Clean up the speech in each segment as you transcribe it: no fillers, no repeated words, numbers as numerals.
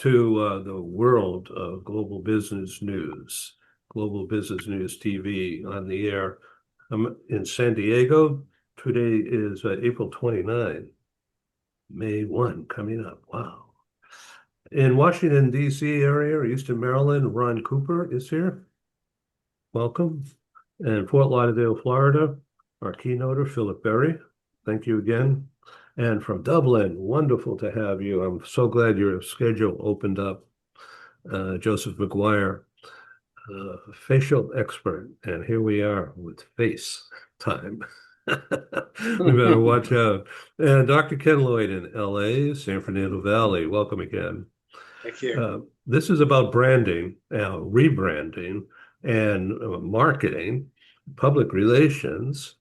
to the world of Global Business News TV on the air. I'm in San Diego. Today is April 29, May 1 coming up. Wow. In Washington, D.C. area, Eastern Maryland, Ron Cooper is here. Welcome. And Fort Lauderdale, Florida, our keynoter, Philip Berry. Thank you again. And from Dublin, wonderful to have you. I'm so glad your schedule opened up. Joseph McGuire, facial expert. And here we are with face time. We better watch out. And Dr. Ken Lloyd in LA, San Fernando Valley. Welcome again. Thank you. This is about branding, rebranding, and marketing, public relations.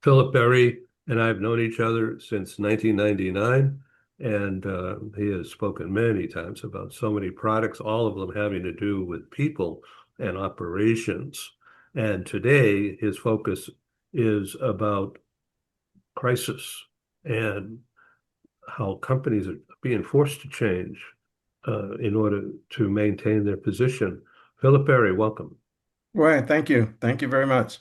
Philip Berry and I have known each other since 1999, and he has spoken many times about so many products, all of them having to do with people and operations. And today, his focus is about crisis and how companies are being forced to change in order to maintain their position. Philip Berry, welcome. Right, thank you. Thank you very much.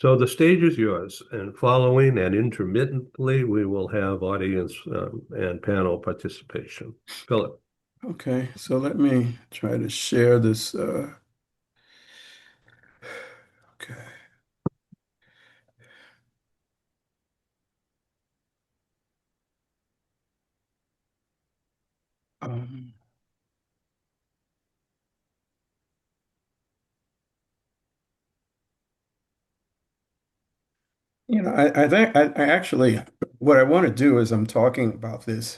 So the stage is yours, and following and intermittently, we will have audience and panel participation. Philip. Okay, so let me try to share this. Okay. Um, I think I actually, what I want to do as I'm talking about this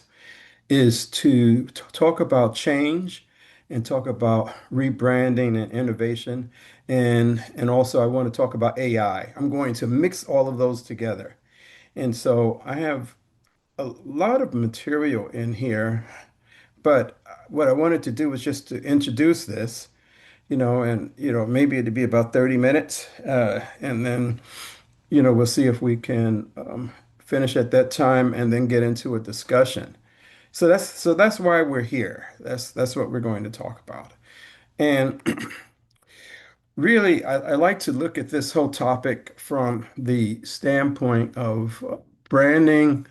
is to talk about change and talk about rebranding and innovation. And also I want to talk about AI. I'm going to mix all of those together. And so I have a lot of material in here, but what I wanted to do was just to introduce this, and maybe it'd be about 30 minutes, and then we'll see if we can finish at that time and then get into a discussion. So that's why we're here. That's what we're going to talk about. And really, I like to look at this whole topic from the standpoint of branding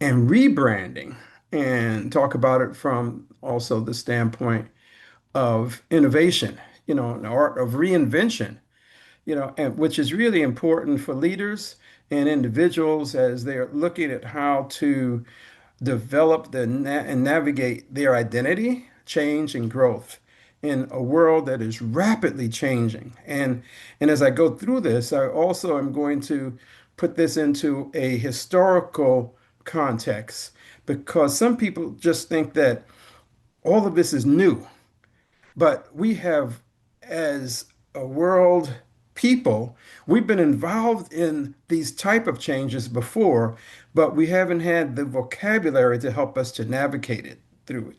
and rebranding, and talk about it from also the standpoint of innovation, an art of reinvention, and which is really important for leaders and individuals as they're looking at how to develop and navigate their identity, change, and growth in a world that is rapidly changing. And as I go through this, I also am going to put this into a historical context because some people just think that all of this is new. But we have, as a world people, we've been involved in these type of changes before, but we haven't had the vocabulary to help us to navigate it through it.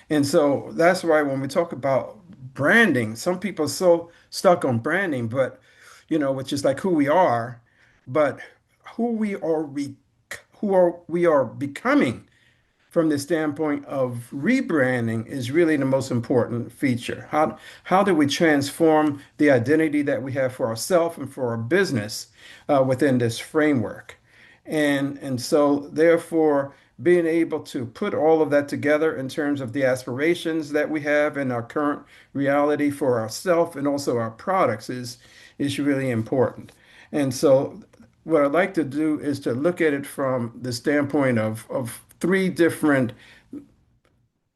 And so that's why when we talk about branding, some people are so stuck on branding, but which is like who we are, but who we are we are becoming from the standpoint of rebranding is really the most important feature. How do we transform the identity that we have for ourselves and for our business within this framework? And so therefore being able to put all of that together in terms of the aspirations that we have in our current reality for ourselves and also our products is really important. And so what I'd like to do is to look at it from the standpoint of three different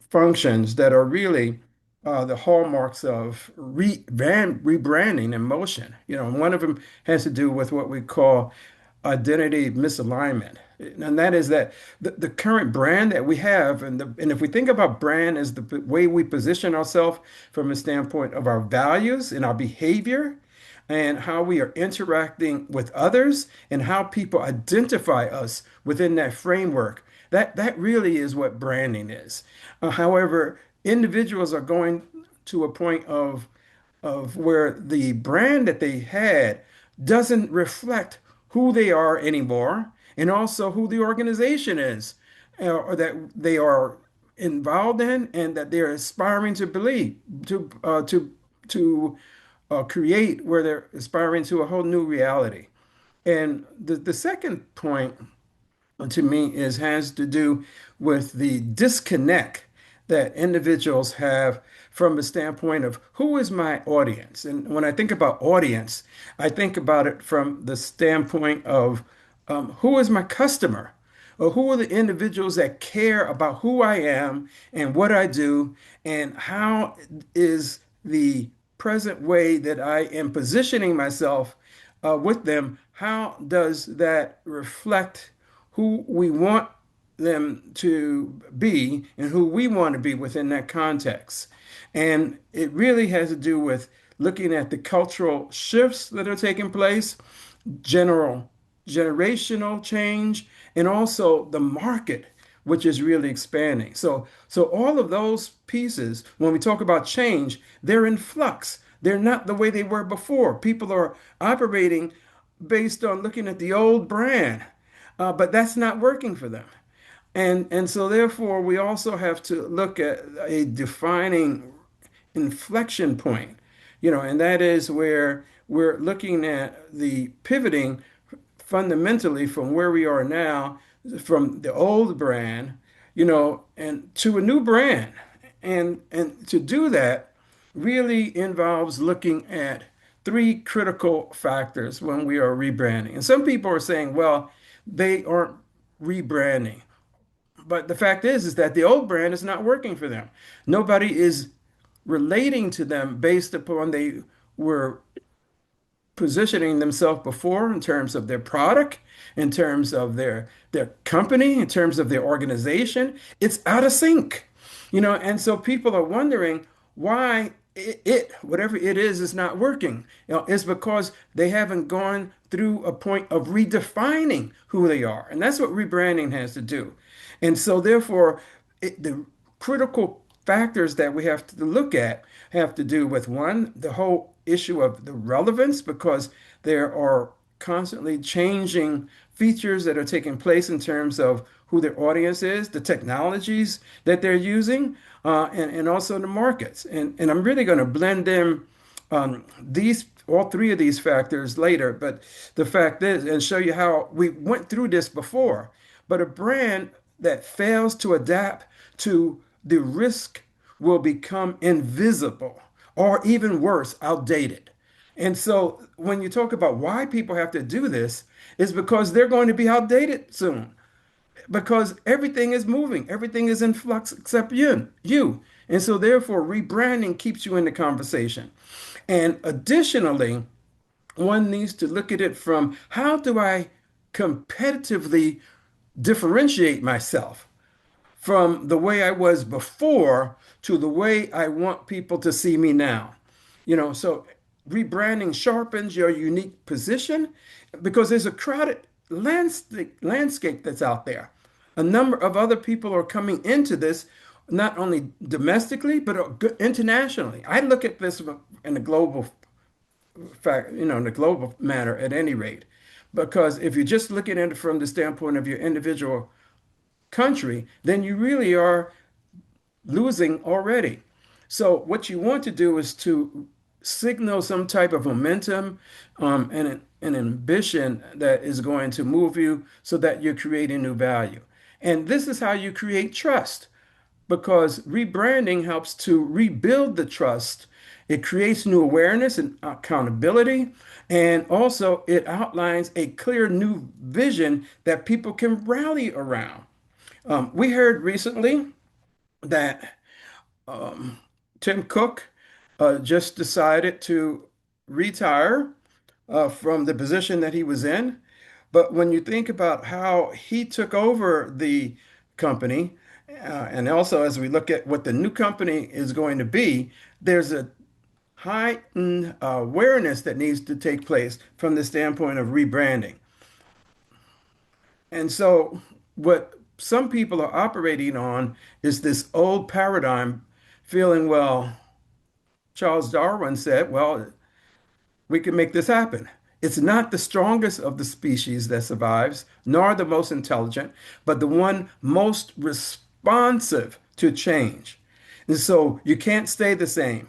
functions that are really the hallmarks of rebranding in motion. One of them has to do with what we call identity misalignment. And that is that the current brand that we have, and if we think about brand as the way we position ourselves from a standpoint of our values and our behavior, and how we are interacting with others and how people identify us within that framework. That really is what branding is. However, individuals are going to a point of where the brand that they had doesn't reflect who they are anymore and also who the organization is or that they are involved in and that they're aspiring to believe, to create, where they're aspiring to a whole new reality. And the second point to me is has to do with the disconnect that individuals have from the standpoint of who is my audience. And when I think about audience, I think about it from the standpoint of who is my customer, or who are the individuals that care about who I am and what I do, and how is the present way that I am positioning myself with them, how does that reflect who we want them to be and who we want to be within that context. And it really has to do with looking at the cultural shifts that are taking place, general generational change, and also the market, which is really expanding. So all of those pieces, when we talk about change, they're in flux. They're not the way they were before. People are operating based on looking at the old brand, but that's not working for them. And so therefore, we also have to look at a defining inflection point, and that is where we're looking at the pivoting fundamentally from where we are now, from the old brand, and to a new brand. And to do that really involves looking at three critical factors when we are rebranding. And some people are saying, well, they aren't rebranding. But the fact is that the old brand is not working for them. Nobody is relating to them based upon they were positioning themselves before in terms of their product, in terms of their company, in terms of their organization. It's out of sync, and so people are wondering why whatever it is not working. It's because they haven't gone through a point of redefining who they are. And that's what rebranding has to do. And so therefore, the critical factors that we have to look at have to do with, one, the whole issue of the relevance, because there are constantly changing features that are taking place in terms of who their audience is, the technologies that they're using, and also the markets. And I'm really going to blend in these all three of these factors later. But the fact is, and show you how we went through this before, but a brand that fails to adapt to the risk will become invisible, or even worse, outdated. And so when you talk about why people have to do this, is because they're going to be outdated soon, because everything is moving, everything is in flux except you. And so therefore rebranding keeps you in the conversation. And additionally, one needs to look at it from, how do I competitively differentiate myself from the way I was before to the way I want people to see me now? So rebranding sharpens your unique position, because there's a crowded landscape that's out there. A number of other people are coming into this, not only domestically, but internationally. I look at this in a global fact, in a global matter at any rate, because if you're just looking at it from the standpoint of your individual country, then you really are losing already. So what you want to do is to signal some type of momentum, and an ambition that is going to move you so that you're creating new value. And this is how you create trust, because rebranding helps to rebuild the trust. It creates new awareness and accountability, and also it outlines a clear new vision that people can rally around. We heard recently that Tim Cook just decided to retire from the position that he was in. But when you think about how he took over the company, and also as we look at what the new company is going to be, there's a heightened awareness that needs to take place from the standpoint of rebranding. And so, what some people are operating on is this old paradigm, feeling, well, Charles Darwin said, well, we can make this happen. It's not the strongest of the species that survives, nor the most intelligent, but the one most responsive to change. And so you can't stay the same.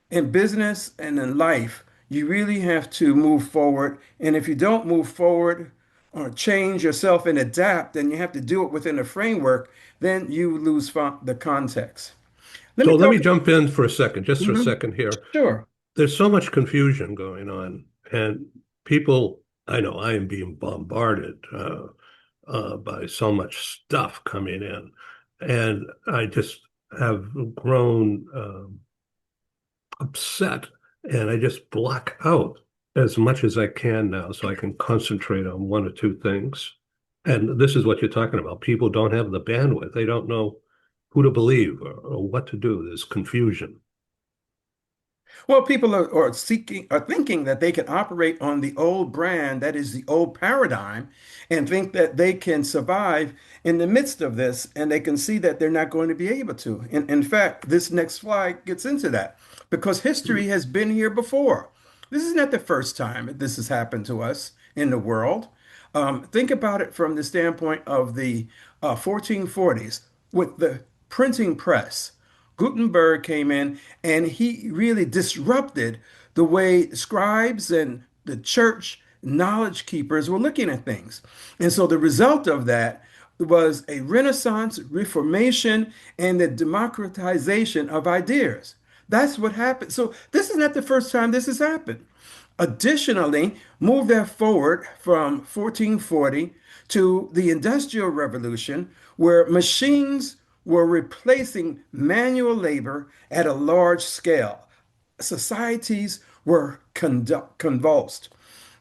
In business and in life, you really have to move forward. And if you don't move forward or change yourself and adapt, then you have to do it within a framework, then you lose the context. Let me So let talk. me jump in for a second, just for a Mhm. second here. Sure. There's so much confusion going on, and people, I know I am being bombarded by so much stuff coming in, and I just have grown upset, and I just block out as much as I can now so I can concentrate on one or two things. And this is what you're talking about. People don't have the bandwidth. They don't know who to believe or what to do. There's confusion. Well, people are thinking that they can operate on the old brand, that is the old paradigm, and think that they can survive in the midst of this, and they can see that they're not going to be able to. In fact, this next slide gets into that because history has been here before. This is not the first time that this has happened to us in the world. Think about it from the standpoint of the 1440s with the printing press. Gutenberg came in and he really disrupted the way scribes and the church knowledge keepers were looking at things. And so the result of that was a renaissance, reformation, and the democratization of ideas. That's what happened. So this is not the first time this has happened. Additionally, move that forward from 1440 to the Industrial Revolution, where machines were replacing manual labor at a large scale. Societies were convulsed.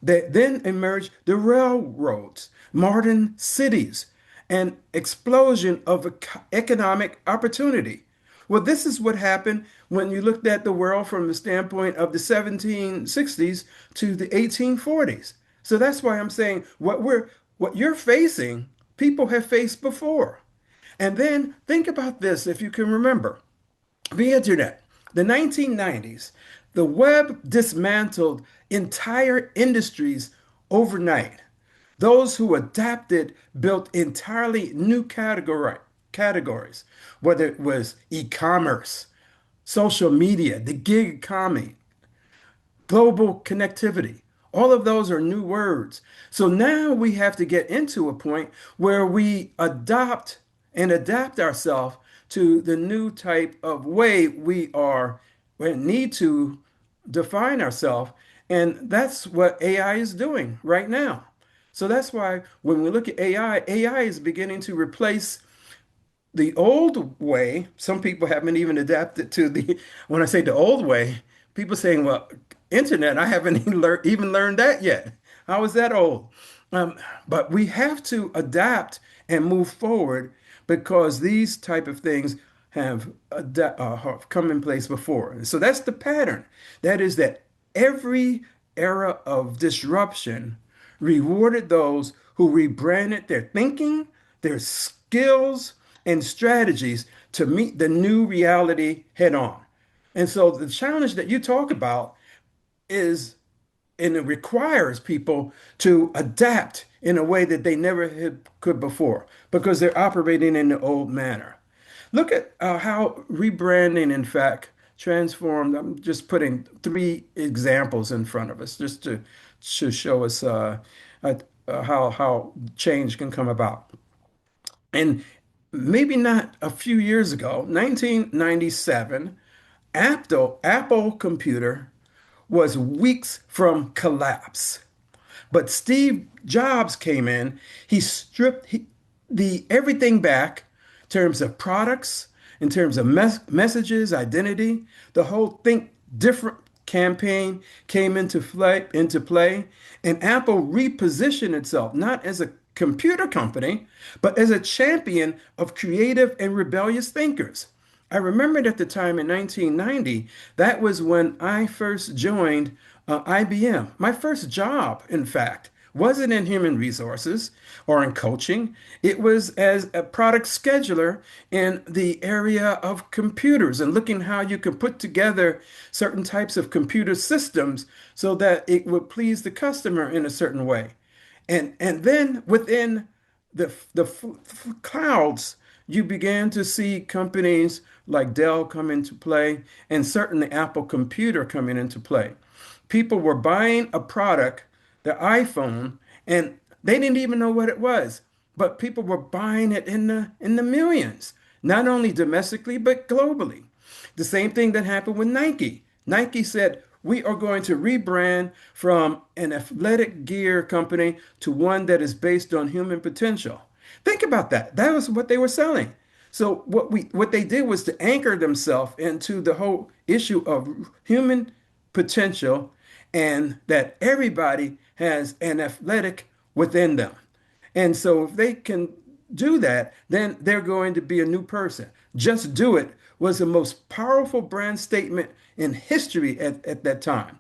Then emerged the railroads, modern cities, and explosion of economic opportunity. Well, this is what happened when you looked at the world from the standpoint of the 1760s to the 1840s. So that's why I'm saying what you're facing, people have faced before. And then think about this, if you can remember, the internet, the 1990s, the web dismantled entire industries overnight. Those who adapted built entirely new categories, whether it was e-commerce, social media, the gig economy, global connectivity. All of those are new words. So now we have to get into a point where we adopt and adapt ourselves to the new type of way we need to define ourselves. And that's what AI is doing right now. So that's why when we look at AI is beginning to replace the old way. Some people haven't even adapted to when I say the old way, people saying, well, internet, I haven't even learned that yet. How is that old? But we have to adapt and move forward because these type of things have come in place before. And so that's the pattern. That is that every era of disruption rewarded those who rebranded their thinking, their skills, and strategies to meet the new reality head on. And so the challenge that you talk about is, and it requires people to adapt in a way that they never could before because they're operating in the old manner. Look at how rebranding, in fact, transformed. I'm just putting three examples in front of us just to show us how change can come about. And maybe not a few years ago, 1997, Apple Computer was weeks from collapse. But Steve Jobs came in, he stripped the everything back in terms of products, in terms of messages, identity. The whole Think Different campaign came into play, and Apple repositioned itself not as a computer company, but as a champion of creative and rebellious thinkers. I remembered at the time in 1990, that was when I first joined IBM. My first job, in fact, wasn't in human resources or in coaching. It was as a product scheduler in the area of computers and looking how you can put together certain types of computer systems so that it would please the customer in a certain way. And then within the clouds you began to see companies like Dell come into play and certainly Apple Computer coming into play. People were buying a product, the iPhone, and they didn't even know what it was, but people were buying it in the millions, not only domestically but globally. The same thing that happened with Nike. Nike said, we are going to rebrand from an athletic gear company to one that is based on human potential. Think about that. That was what they were selling. So what they did was to anchor themselves into the whole issue of human potential and that everybody has an athletic within them. And so if they can do that, then they're going to be a new person. Just do it was the most powerful brand statement in history at that time.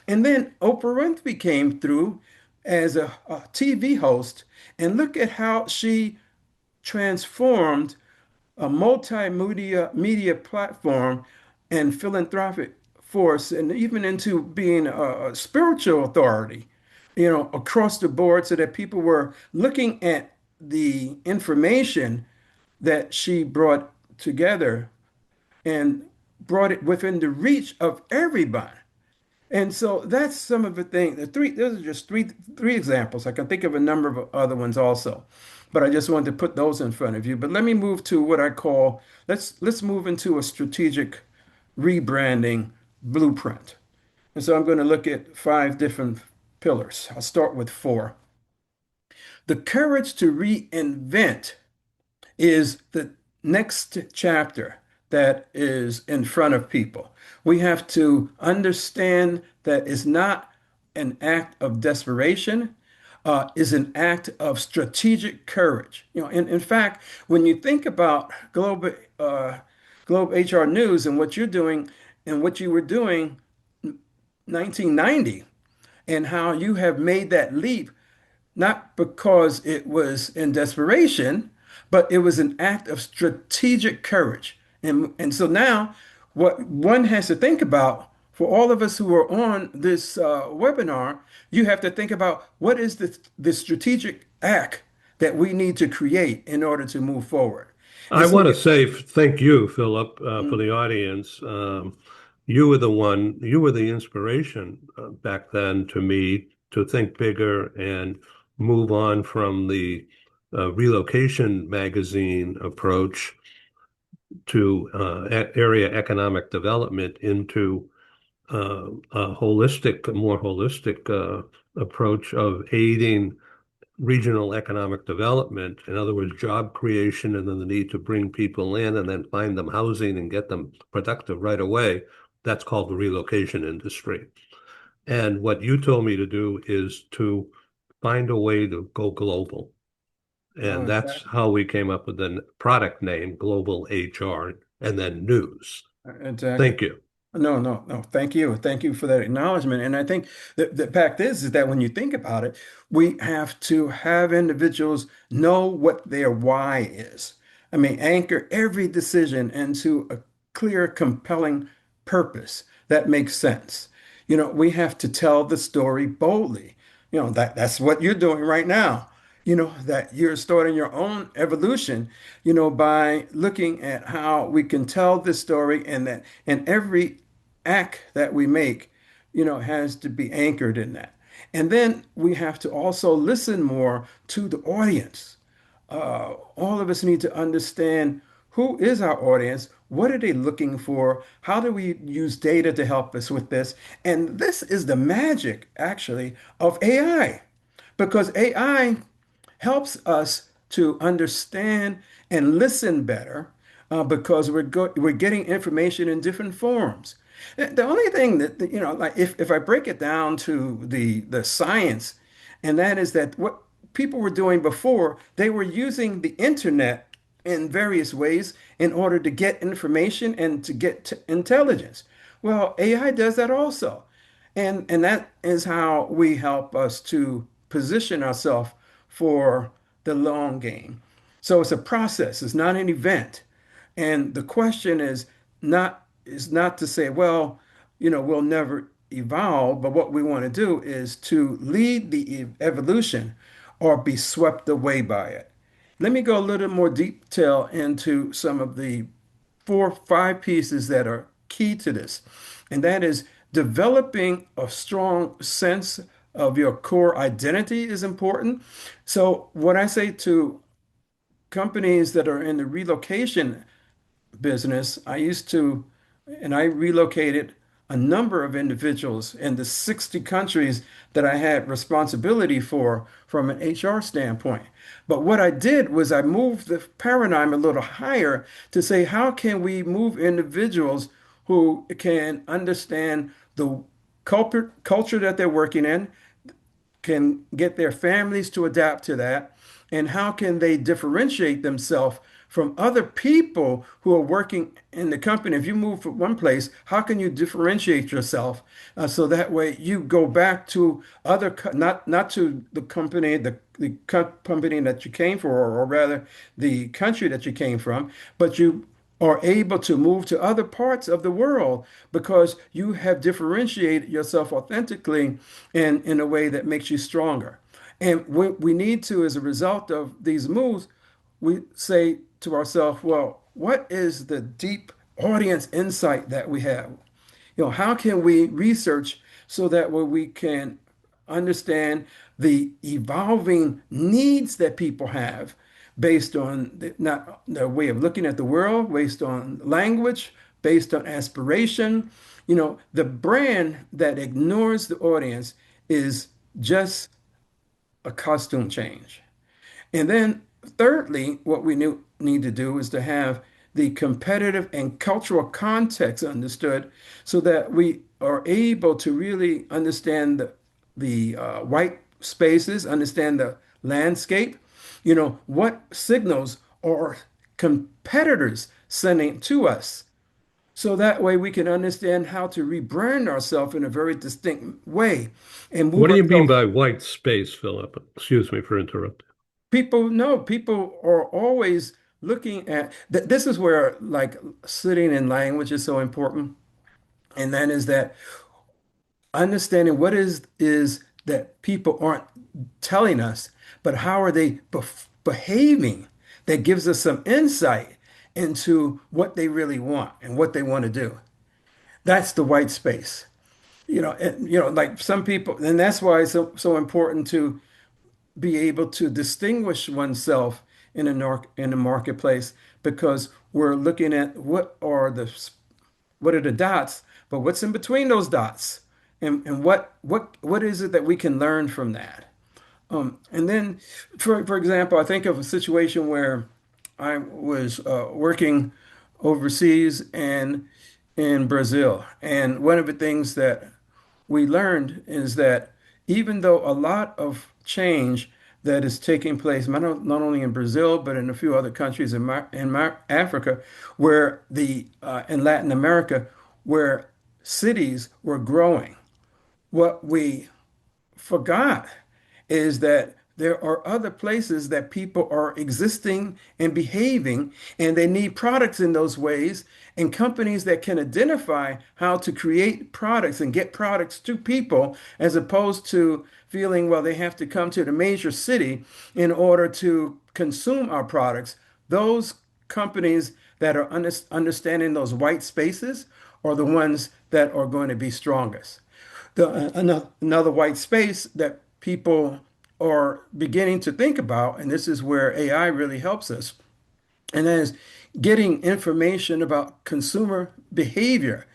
And then Oprah Winfrey came through as a TV host, and look at how she transformed a multimedia media platform and philanthropic force, and even into being a spiritual authority, across the board, so that people were looking at the information that she brought together and brought it within the reach of everybody. And so that's some of the things. Those are just three examples. I can think of a number of other ones also, but I just wanted to put those in front of you. But let me move to what I call let's move into a strategic rebranding blueprint. And so I'm going to look at five different pillars. I'll start with four. The courage to reinvent is the next chapter that is in front of people. We have to understand that it's not an act of desperation, is an act of strategic courage. In fact, when you think about Globe HR News and what you're doing and what you were doing 1990 and how you have made that leap not because it was in desperation, but it was an act of strategic courage. And so now, what one has to think about for all of us who are on this webinar, you have to think about what is the strategic act that we need to create in order to move forward. And I so, want to say thank you, Philip, for mm, the audience. You were the one, you were the inspiration back then to me to think bigger and move on from the relocation magazine approach to area economic development into a more holistic approach of aiding regional economic development. In other words, job creation and then the need to bring people in and then find them housing and get them productive right away. That's called the relocation industry. And what you told me to do is to find a way to go global. oh, And that's exactly. how we came up with the product name, Global HR, and then news. Exactly. Thank you. No, no, no. Thank you. Thank you for that acknowledgement. And I think the fact is that when you think about it, we have to have individuals know what their why is. I mean, anchor every decision into a clear, compelling purpose that makes sense. We have to tell the story boldly. That's what you're doing right now. That you're starting your own evolution, by looking at how we can tell this story and that in every act that we make, has to be anchored in that. And then we have to also listen more to the audience. All of us need to understand who is our audience, what are they looking for, how do we use data to help us with this? And this is the magic, actually, of AI, because AI helps us to understand and listen better because we're getting information in different forms. The only thing like if I break it down to the science, and that is that what people were doing before, they were using the internet in various ways in order to get information and to get intelligence. Well, AI does that also. And that is how we help us to position ourselves for the long game. So it's a process, it's not an event. And the question is not to say, well, we'll never evolve, but what we want to do is to lead the evolution or be swept away by it. let me go a little more detail into some of the 4, 5 pieces that are key to this. And that is developing a strong sense of your core identity is important. So, what I say to companies that are in the relocation business, and I relocated a number of individuals in the 60 countries that I had responsibility for from an HR standpoint. But what I did was I moved the paradigm a little higher to say, how can we move individuals who can understand the culture that they're working in, can get their families to adapt to that, and how can they differentiate themselves from other people who are working in the company. If you move from one place, how can you differentiate yourself so that way you go back to not to the company, the company that you came for, or rather the country that you came from, but you are able to move to other parts of the world because you have differentiated yourself authentically and in a way that makes you stronger. And we need to, as a result of these moves, we say to ourselves, well, what is the deep audience insight that we have? How can we research so that way we can understand the evolving needs that people have based on not their way of looking at the world, based on language, based on aspiration. The brand that ignores the audience is just a costume change. And then, thirdly, what we need to do is to have the competitive and cultural context understood so that we are able to really understand the white spaces, understand the landscape. What signals are competitors sending to us? So that way we can understand how to rebrand ourselves in a very distinct way and What move do you mean ourselves. by white space, Philip? Excuse me for interrupting. People know, people are always looking at this is where like sitting in language is so important. And that is that understanding what is that people aren't telling us, but how are they behaving that gives us some insight into what they really want and what they want to do. That's the white space. Like some people, and that's why it's so important to be able to distinguish oneself in a marketplace because we're looking at what are the dots, but what's in between those dots, and what is it that we can learn from that? And then, for example, I think of a situation where I was working overseas and in Brazil, and one of the things that we learned is that even though a lot of change that is taking place, not only in Brazil, but in a few other countries in Africa, where in Latin America, where cities were growing, what we forgot is that there are other places that people are existing and behaving, and they need products in those ways, and companies that can identify how to create products and get products to people, as opposed to feeling, well, they have to come to the major city in order to consume our products. Those companies that are understanding those white spaces are the ones that are going to be strongest. Another white space that people are beginning to think about, and this is where AI really helps us, and that is getting information about consumer behavior.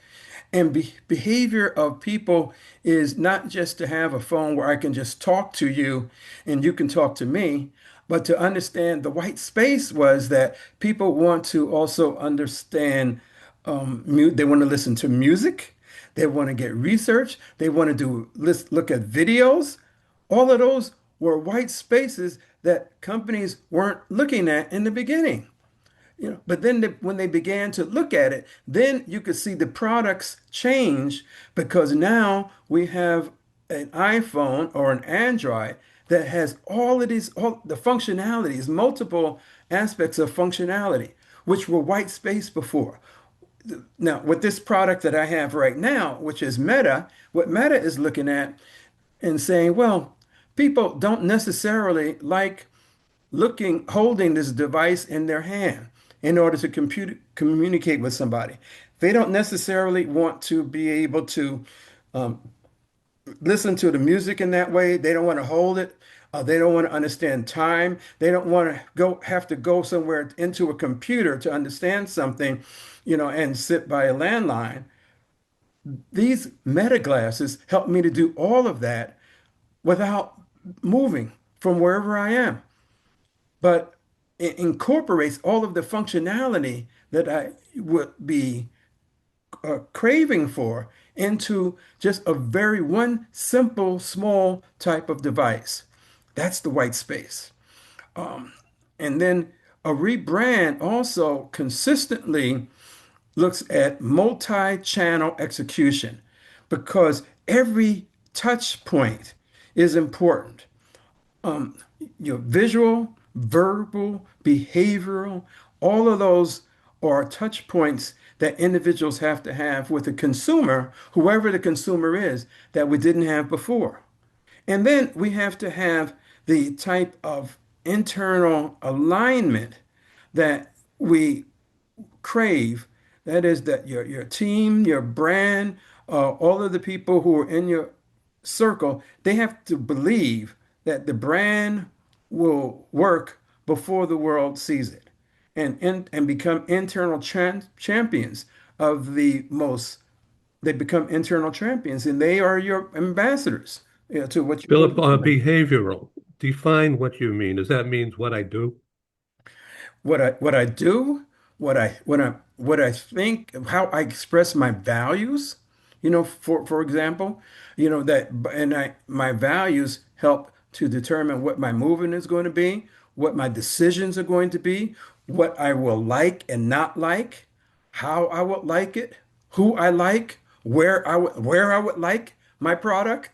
And behavior of people is not just to have a phone where I can just talk to you and you can talk to me, but to understand the white space was that people want to also understand, they want to listen to music, they want to get research, they want to look at videos. All of those were white spaces that companies weren't looking at in the beginning. But then when they began to look at it, then you could see the products change because now we have an iPhone or an Android that has all the functionalities, multiple aspects of functionality, which were white space before. Now, with this product that I have right now, which is Meta, what Meta is looking at and saying, well, people don't necessarily like holding this device in their hand in order to communicate with somebody. They don't necessarily want to be able to um, listen to the music in that way. They don't want to hold it. They don't want to understand time. They don't want to have to go somewhere into a computer to understand something, and sit by a landline. These meta glasses help me to do all of that without moving from wherever I am, but it incorporates all of the functionality that I would be craving for into just a very one simple, small type of device. That's the white space. And then a rebrand also consistently looks at multi-channel execution because every touch point is important. Your visual, verbal, behavioral, all of those are touch points that individuals have to have with the consumer, whoever the consumer is, that we didn't have before. And then we have to have the type of internal alignment that we crave. That is that your team, your brand, all of the people who are in your circle, they have to believe that the brand will work before the world sees it and become internal champions of the most. They become internal champions and they are your ambassadors, to what Philip, you're doing. behavioral. Define what you mean. Does that mean what I do? What I do, what I think, how I express my values, for example, that and my values help to determine what my movement is going to be, what my decisions are going to be, what I will like and not like, how I would like it, who I like, where I would like my product.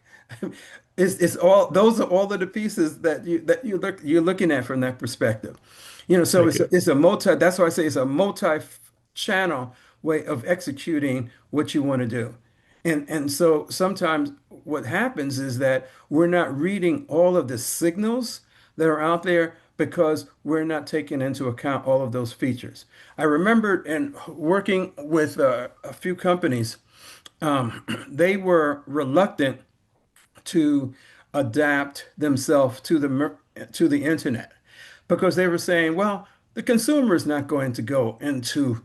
It's all those are all of the pieces you're looking at from that perspective. So Thank it's a, you. it's a multi, that's why I say it's a multi-channel way of executing what you want to do. And so sometimes what happens is that we're not reading all of the signals that are out there because we're not taking into account all of those features. I remember in working with a few companies, they were reluctant to adapt themselves to the internet because they were saying, well, the consumer is not going to go into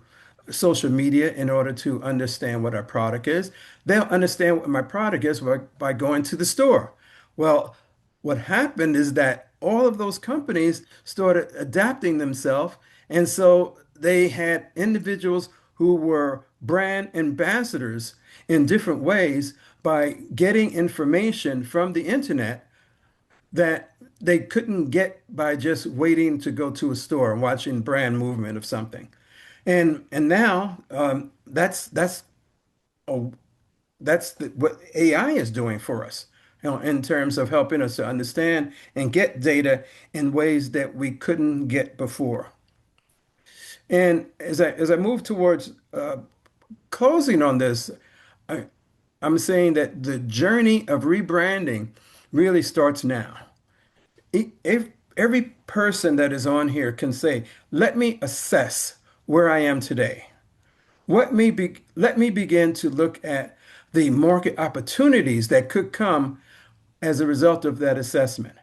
social media in order to understand what our product is. They'll understand what my product is by going to the store. Well, what happened is that all of those companies started adapting themselves, and so they had individuals who were brand ambassadors in different ways by getting information from the internet that they couldn't get by just waiting to go to a store and watching brand movement of something. And now oh, what AI is doing for us, in terms of helping us to understand and get data in ways that we couldn't get before. And as I move towards closing on this, I, I'm saying that the journey of rebranding really starts now. Every person that is on here can say, let me assess where I am today. Let me begin to look at the market opportunities that could come as a result of that assessment.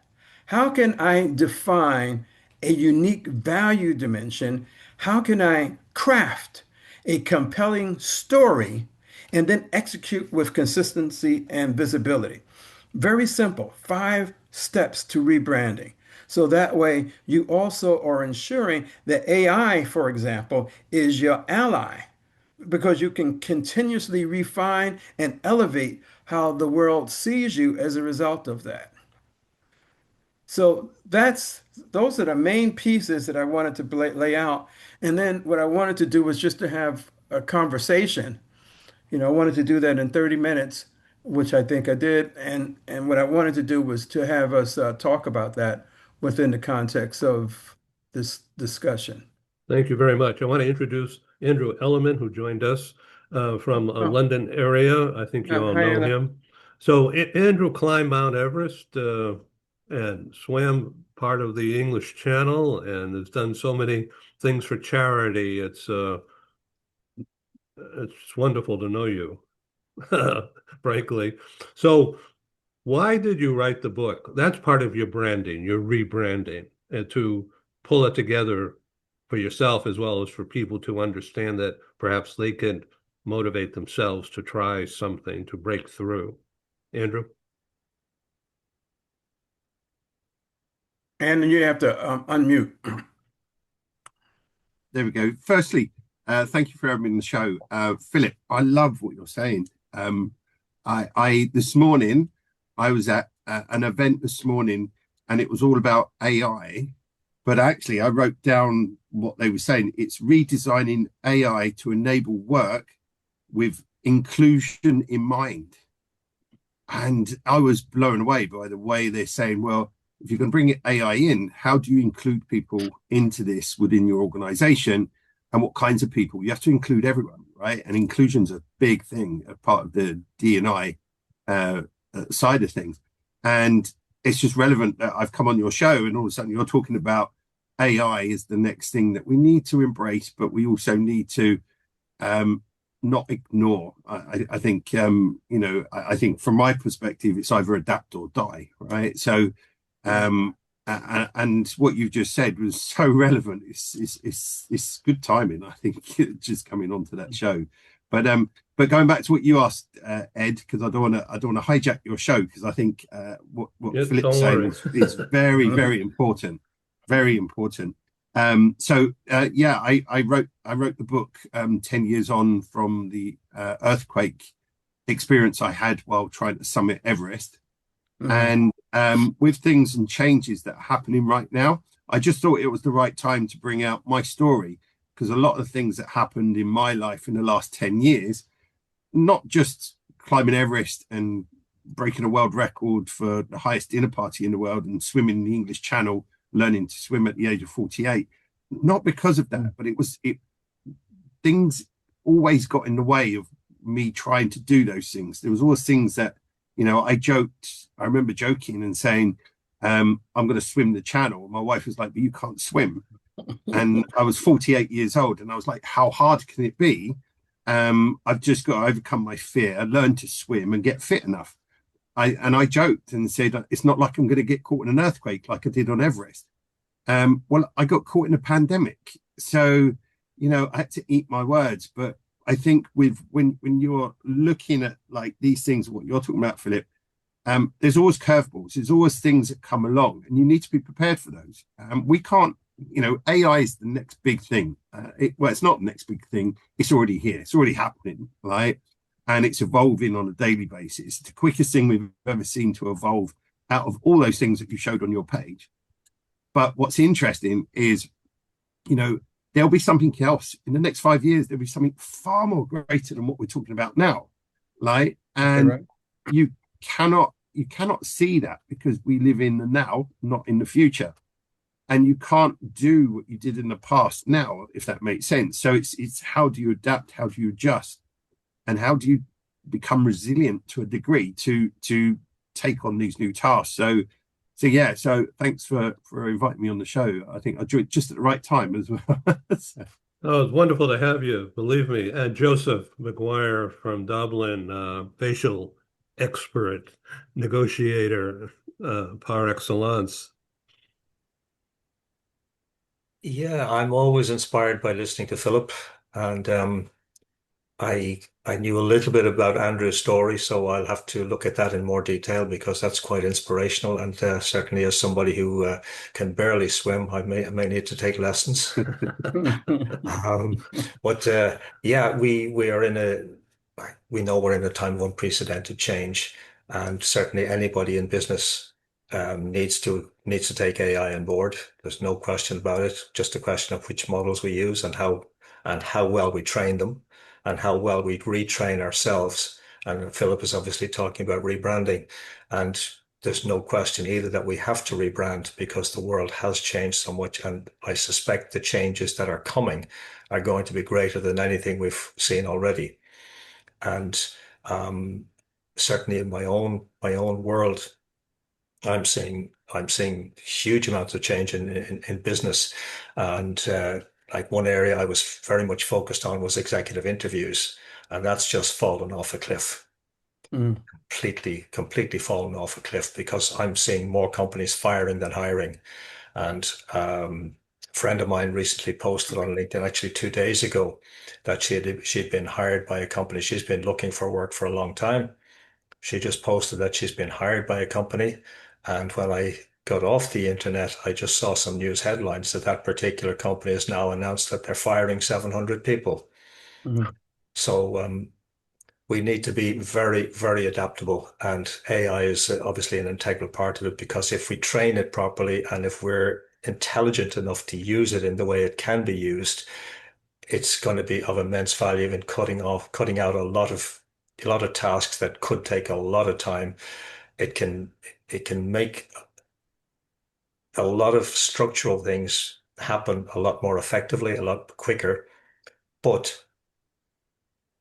How can I define a unique value dimension? How can I craft a compelling story and then execute with consistency and visibility? Very simple, 5 steps to rebranding. So that way, you also are ensuring that AI, for example, is your ally because you can continuously refine and elevate how the world sees you as a result of that. So those are the main pieces that I wanted to lay out. And then what I wanted to do was just to have a conversation. I wanted to do that in 30 minutes, which I think I did. And what I wanted to do was to have us talk about that within the context of this discussion. Thank you very much. I want to introduce Andrew Ellerman, who joined us from a Oh, London area. I think you all hi, know Anna. him. So Andrew climbed Mount Everest and swam part of the English Channel and has done so many things for charity. It's wonderful to know you, frankly. So why did you write the book? That's part of your branding, your rebranding, and to pull it together for yourself as well as for people to understand that perhaps they can motivate themselves to try something to break through. Andrew? And you have to unmute. There we go. Firstly, thank you for having me on the show. Philip, I love what you're saying. I this morning, I was at an event this morning and it was all about AI, but actually I wrote down what they were saying. It's redesigning AI to enable work with inclusion in mind. And I was blown away by the way they're saying, well, if you can bring AI in, how do you include people into this within your organization and what kinds of people? You have to include everyone, right? And inclusion's a big thing, a part of the D&I side of things. And it's just relevant that I've come on your show and all of a sudden you're talking about AI is the next thing that we need to embrace, but we also need to not ignore. I think, I think from my perspective, it's either adapt or die, right? So, and what you've just said was so relevant. It's good timing, I think, just coming onto that show. But going back to what you asked, Ed, because I don't want to hijack your show, because I think what Yes, Philip's saying is very, very important, very important. I wrote the book 10 years on from the earthquake experience I had while trying to summit Everest. And with things and changes that are happening right now, I just thought it was the right time to bring out my story, because a lot of the things that happened in my life in the last 10 years, not just climbing Everest and breaking a world record for the highest dinner party in the world and swimming in the English Channel, learning to swim at the age of 48, not because of that, but things always got in the way of me trying to do those things. There was always things that, I remember joking and saying, I'm going to swim the channel. My wife was like, but you can't swim. And I was 48 years old and I was like, how hard can it be? I've just got to overcome my fear, learn to swim and get fit enough. I joked and said, it's not like I'm going to get caught in an earthquake like I did on Everest. Well, I got caught in a pandemic. So, I had to eat my words. But I think when you're looking at like these things, what you're talking about, Philip, there's always curveballs. There's always things that come along and you need to be prepared for those. We can't, AI is the next big thing. It's not the next big thing. It's already here. It's already happening, right? And it's evolving on a daily basis. It's the quickest thing we've ever seen to evolve out of all those things that you showed on your page. But what's interesting is, there'll be something else in the next 5 years. There'll be something far more greater than what we're talking about now, right? And right. You cannot see that because we live in the now, not in the future. And you can't do what you did in the past now, if that makes sense. So it's how do you adapt? How do you adjust? And how do you become resilient to a degree to take on these new tasks? So thanks for inviting me on the show. I think I joined just at the right time as well. Oh, it's wonderful to have you, believe me. And Joseph McGuire from Dublin, facial expert, negotiator par excellence. Yeah, I'm always inspired by listening to Philip, and I knew a little bit about Andrew's story, so I'll have to look at that in more detail because that's quite inspirational. And certainly, as somebody who can barely swim, I may need to take lessons. We know we're in a time of unprecedented change, and certainly anybody in business needs to take AI on board. There's no question about it. Just a question of which models we use and how well we train them, and how well we retrain ourselves. And Philip is obviously talking about rebranding. And there's no question either that we have to rebrand because the world has changed so much. And I suspect the changes that are coming are going to be greater than anything we've seen already. And certainly in my own world, I'm seeing I'm seeing huge amounts of change in business. And like one area I was very much focused on was executive interviews, and that's just fallen off a cliff. Mm, Completely fallen off a cliff because I'm seeing more companies firing than hiring. And a friend of mine recently posted on LinkedIn, actually 2 days ago, that she'd been hired by a company. She's been looking for work for a long time. She just posted that she's been hired by a company. And when I got off the internet, I just saw some news headlines that that particular company has now announced that they're firing 700 people. mm, So we need to be very, very adaptable. And AI is obviously an integral part of it, because if we train it properly and if we're intelligent enough to use it in the way it can be used, it's going to be of immense value in cutting out a lot of tasks that could take a lot of time. It can make a lot of structural things happen a lot more effectively, a lot quicker. But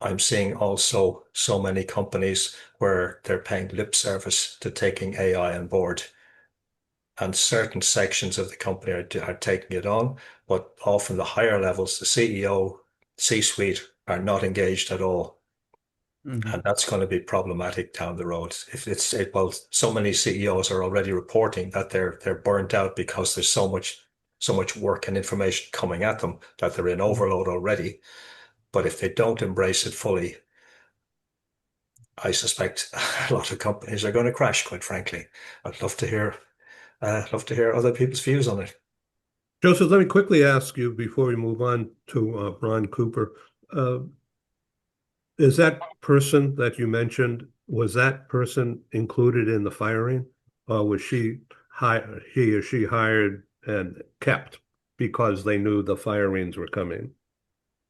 I'm seeing also so many companies where they're paying lip service to taking AI on board, and certain sections of the company are taking it on, but often the higher levels, the CEO, C-suite, are not engaged at all. mhm. And that's going to be problematic down the road. Well, so many CEOs are already reporting that they're burnt out because there's so much work and information coming at them that they're in overload already. But if they don't embrace it fully, I suspect a lot of companies are going to crash, quite frankly. I'd love to hear other people's views on it. Joseph, let me quickly ask you before we move on to Ron Cooper. Uh, is that person that you mentioned, was that person included in the firing? Or was he or she hired and kept because they knew the firings were coming?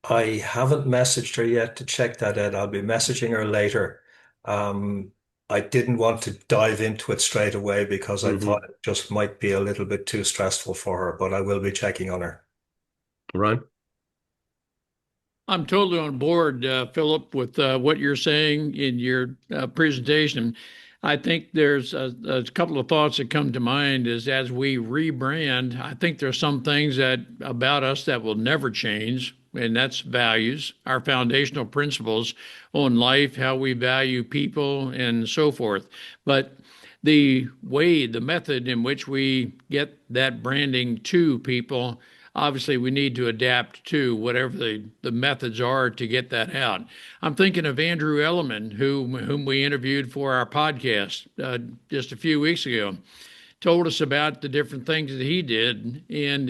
I haven't messaged her yet to check that, Ed. I'll be messaging her later. Um, I didn't want to dive into it straight away because I Mhm. thought it just might be a little bit too stressful for her, but I will be checking on her. Ron? I'm totally on board, Philip, with what you're saying in your presentation. I think there's a couple of thoughts that come to mind is as we rebrand, I think there's some things that about us that will never change, and that's values, our foundational principles on life, how we value people, and so forth. But the method in which we get that branding to people, obviously we need to adapt to whatever the methods are to get that out. I'm thinking of Andrew Elliman, whom we interviewed for our podcast just a few weeks ago, told us about the different things that he did and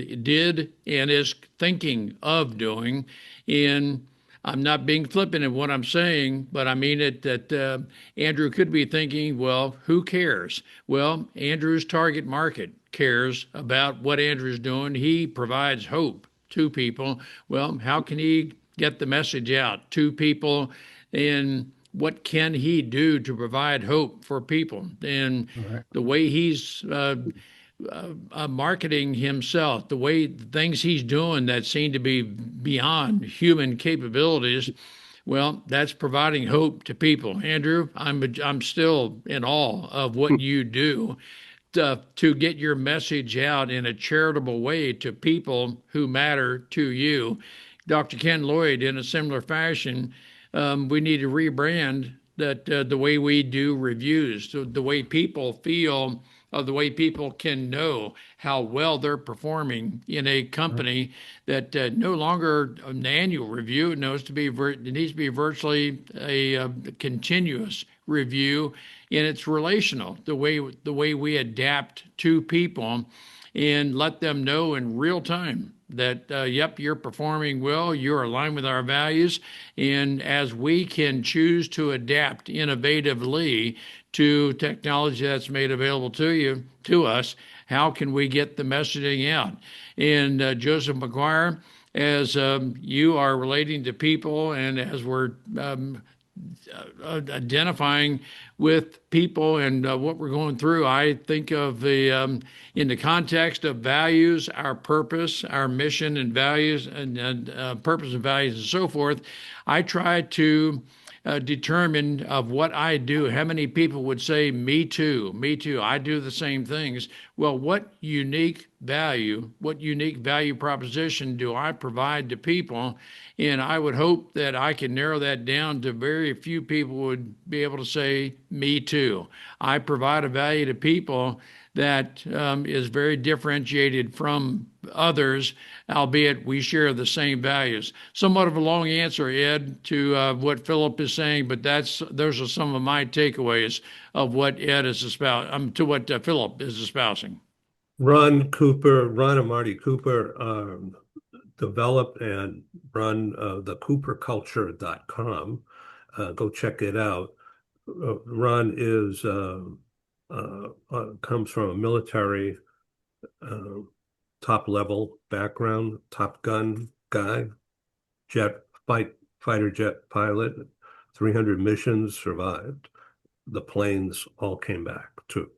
is thinking of doing. And I'm not being flippant in what I'm saying, but I mean it that Andrew could be thinking, well, who cares? Well, Andrew's target market cares about what Andrew's doing. He provides hope to people. Well, how can he get the message out to people, and what can he do to provide hope for people? And All right. the way he's marketing himself, the things he's doing that seem to be beyond human capabilities, well, that's providing hope to people. Andrew, I'm still in awe of what you do to get your message out in a charitable way to people who matter to you. Dr. Ken Lloyd, in a similar fashion, we need to rebrand that the way we do reviews, so the way people feel, the way people can know how well they're performing in a company, that no longer an annual review. It needs to be virtually a continuous review, and it's relational. The way we adapt to people and let them know in real time that, yep, you're performing well, you're aligned with our values. And as we can choose to adapt innovatively to technology that's made available to us, how can we get the messaging out? And Joseph McGuire, as you are relating to people and as we're identifying with people and what we're going through, I think of in the context of values, our purpose, our mission and values, and purpose and values and so forth. I try to determine of what I do, how many people would say, me too, me too, I do the same things. Well, what unique value proposition do I provide to people? And I would hope that I can narrow that down to very few people would be able to say, me too. I provide a value to people that is very differentiated from others, albeit we share the same values. Somewhat of a long answer, Ed, to what Philip is saying, but those are some of my takeaways of what Ed is espousing, to what Philip is espousing. Ron and Marty Cooper developed and run the cooperculture.com. Go check it out. Ron comes from a military top level background, Top Gun guy, fighter jet pilot, 300 missions, survived. The planes all came back too.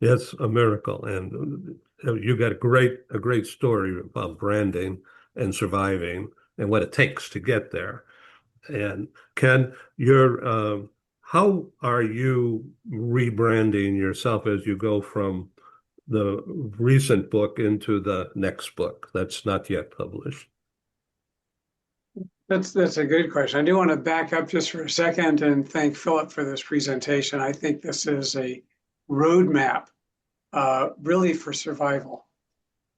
It's a miracle. And you got a great story about branding and surviving and what it takes to get there. And Ken, how are you rebranding yourself as you go from the recent book into the next book that's not yet published? That's a good question. I do want to back up just for a second and thank Philip for this presentation. I think this is a roadmap really for survival.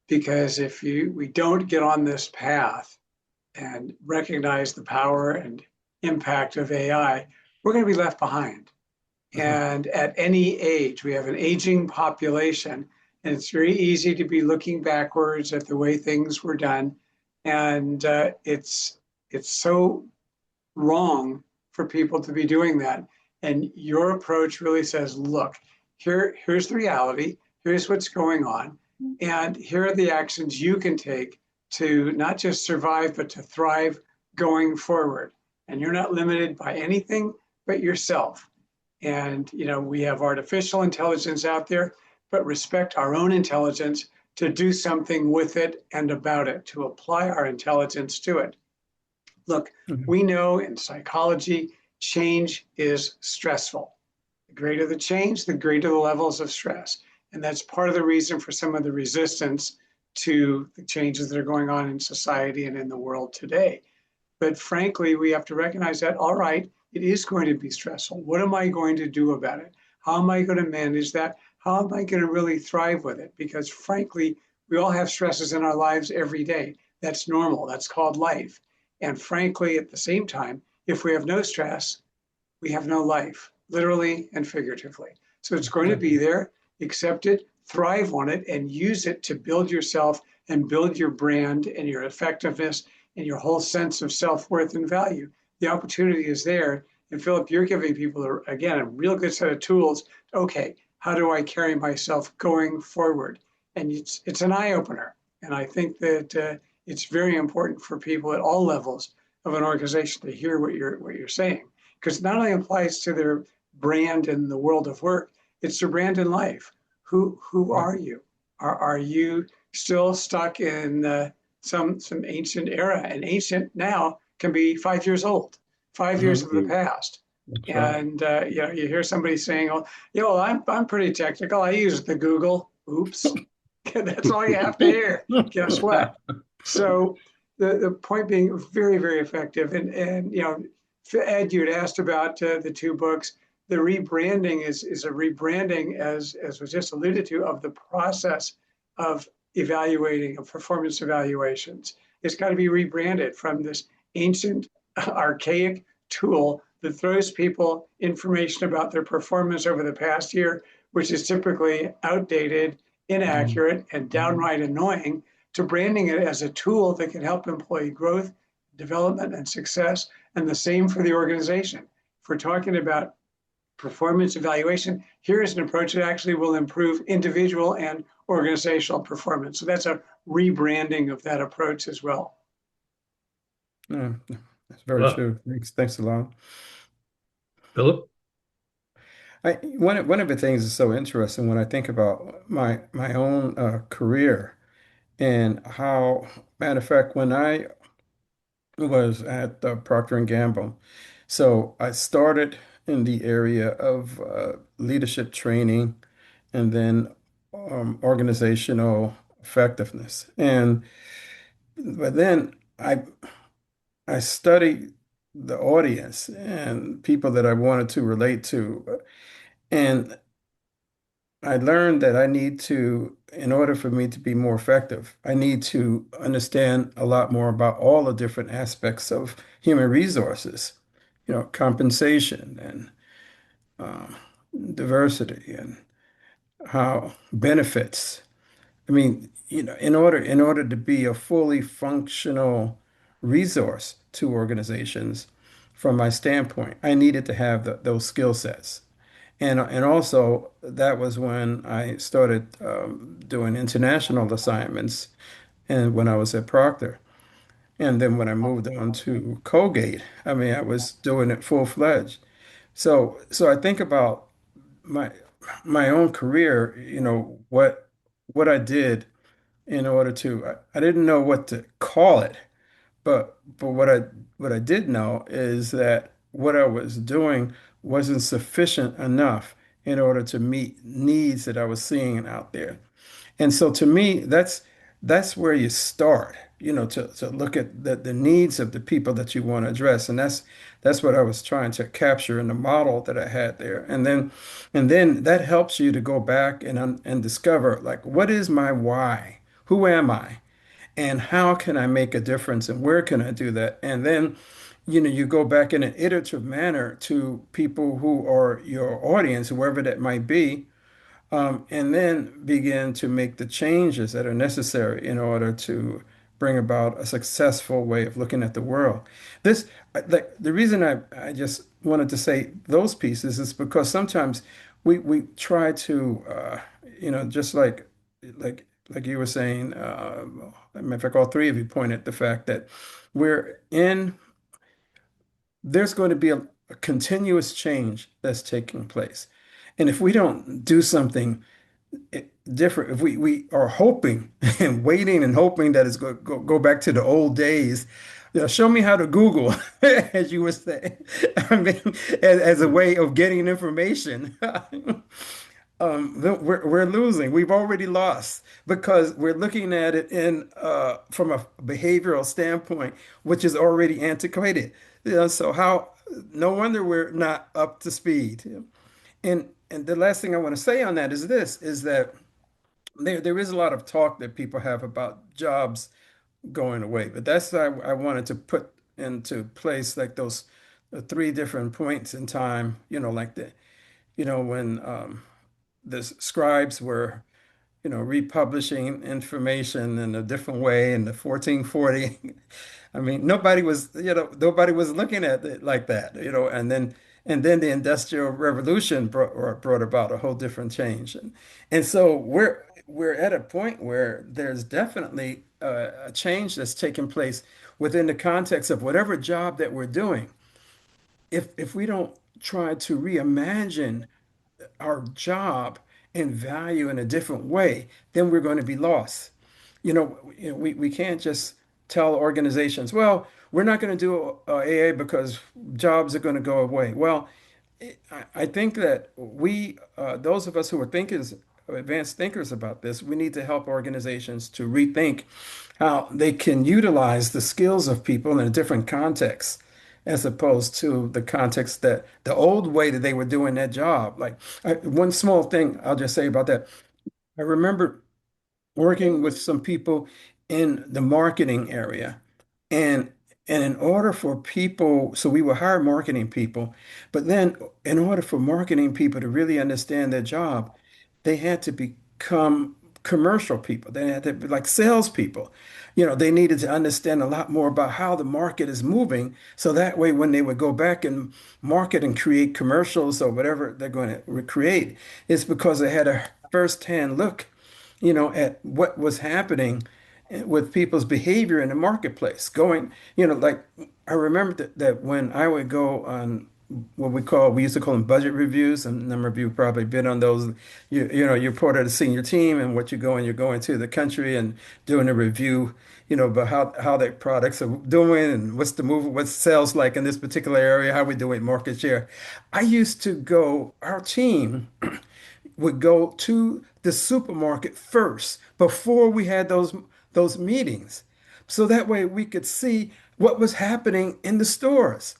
Because if we don't get on this path and recognize the power and impact of AI, we're going to be left behind. And at any age, we have an aging population, and it's very easy to be looking backwards at the way things were done. And it's so wrong for people to be doing that. And your approach really says, look, here's the reality, here's what's going on, and here are the actions you can take to not just survive, but to thrive going forward. And you're not limited by anything but yourself. And, we have artificial intelligence out there, but respect our own intelligence to do something with it and about it, to apply our intelligence to it. Look, we know in psychology, change is stressful. The greater the change, the greater the levels of stress. And that's part of the reason for some of the resistance to the changes that are going on in society and in the world today. But frankly, we have to recognize that, all right, it is going to be stressful. What am I going to do about it? How am I going to manage that? How am I going to really thrive with it? Because frankly, we all have stresses in our lives every day. That's normal. That's called life. And frankly, at the same time, if we have no stress, we have no life, literally and figuratively. So it's going to be there, accept it, thrive on it, and use it to build yourself and build your brand and your effectiveness and your whole sense of self-worth and value. The opportunity is there. And Philip, you're giving people, again, a real good set of tools. Okay, how do I carry myself going forward? And it's an eye-opener. And I think that it's very important for people at all levels of an organization to hear what you're saying, because it not only applies to their brand in the world of work, it's their brand in life. Who are you? Are you still stuck in some ancient era? And ancient now can be 5 years old, 5 years of the past. And you hear somebody saying, "Oh, I'm pretty technical. I use the Google." Oops, that's all you have to hear. Guess what? So the point being, very, very effective. And Ed, you had asked about the two books. The rebranding is a rebranding, as was just alluded to, of the process of evaluating, of performance evaluations. It's got to be rebranded from this ancient, archaic tool that throws people information about their performance over the past year, which is typically outdated, inaccurate, and downright annoying, to branding it as a tool that can help employee growth, development, and success, and the same for the organization. If we're talking about performance evaluation, here is an approach that actually will improve individual and organizational performance. So that's a rebranding of that approach as well. Yeah, that's very true. Thanks a lot. Philip? One of the things that's so interesting when I think about my own career and how, matter of fact, when I was at Procter & Gamble, So I started in the area of leadership training and then organizational effectiveness. And but then I studied the audience and people that I wanted to relate to. And I learned that I need to, in order for me to be more effective, I need to understand a lot more about all the different aspects of human resources, compensation and uh, diversity and how benefits. I mean, in order to be a fully functional resource to organizations, from my standpoint, I needed to have those skill sets. And also that was when I started doing international assignments and when I was at Procter. And then when I moved on to Colgate, I mean, I was doing it full-fledged. So I think about my my own career, what I did in order to I didn't know what to call it, but what I did know is that what I was doing wasn't sufficient enough in order to meet needs that I was seeing out there. And so to me, that's where you start, to look at the needs of the people that you want to address. And that's what I was trying to capture in the model that I had there. And then that helps you to go back and discover, like, what is my why? Who am I? And how can I make a difference and where can I do that? And then, you go back in an iterative manner to people who are your audience, whoever that might be, and then begin to make the changes that are necessary in order to bring about a successful way of looking at the world. Like the reason I just wanted to say those pieces is because sometimes we try to, just like you were saying, in fact, all three of you pointed the fact that we're in, there's going to be a continuous change that's taking place. And if we don't do something different, if we are hoping and waiting and hoping that it's going to go back to the old days, show me how to Google, as you would say, I mean, as a way of getting information. We're losing. We've already lost because we're looking at it in from a behavioral standpoint, which is already antiquated. So how? No wonder we're not up to speed. And the last thing I want to say on that is this: is that there is a lot of talk that people have about jobs going away, but that's why I wanted to put into place like those three different points in time. Like when the scribes were republishing information in a different way in the 1440. I mean, nobody was looking at it like that, and then the Industrial Revolution brought about a whole different change. And so we're at a point where there's definitely a change that's taking place within the context of whatever job that we're doing. If we don't try to reimagine our job and value in a different way, then we're going to be lost. We can't just tell organizations, well, we're not going to do AA because jobs are going to go away. Well, I think that those of us who are thinkers, advanced thinkers about this, we need to help organizations to rethink how they can utilize the skills of people in a different context, as opposed to the context that the old way that they were doing that job. Like one small thing I'll just say about that. I remember working with some people in the marketing area. And and in order for people, so we would hire marketing people, but then in order for marketing people to really understand their job, they had to become commercial people. They had to be like salespeople. They needed to understand a lot more about how the market is moving. So that way, when they would go back and market and create commercials or whatever they're going to recreate, it's because they had a first-hand look, at what was happening with people's behavior in the marketplace. Like I remember that when I would go on we used to call them budget reviews. And a number of you probably been on those. You're part of the senior team, and you're going to the country and doing a review, about how their products are doing and what's sales like in this particular area, how we doing market share. Our team would go to the supermarket first before we had those meetings. So that way we could see what was happening in the stores,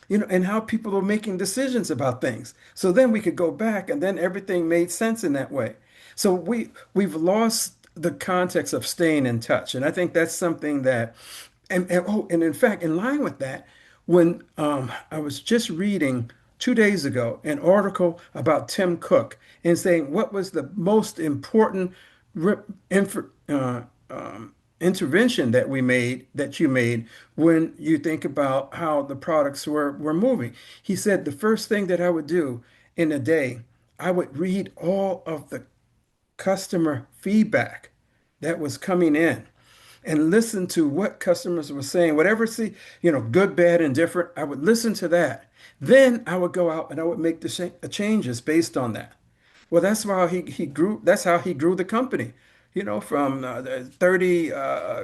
and how people are making decisions about things. So then we could go back and then everything made sense in that way. So we've lost the context of staying in touch. And I think that's something that, and in fact, in line with that, when I was just reading 2 days ago an article about Tim Cook and saying what was the most important re- inf- intervention that you made when you think about how the products were moving. He said the first thing that I would do in a day, I would read all of the customer feedback that was coming in and listen to what customers were saying, whatever, see, good, bad, and different. I would listen to that. Then I would go out and I would make the changes based on that. Well, that's how he grew. That's how he grew the company, from 30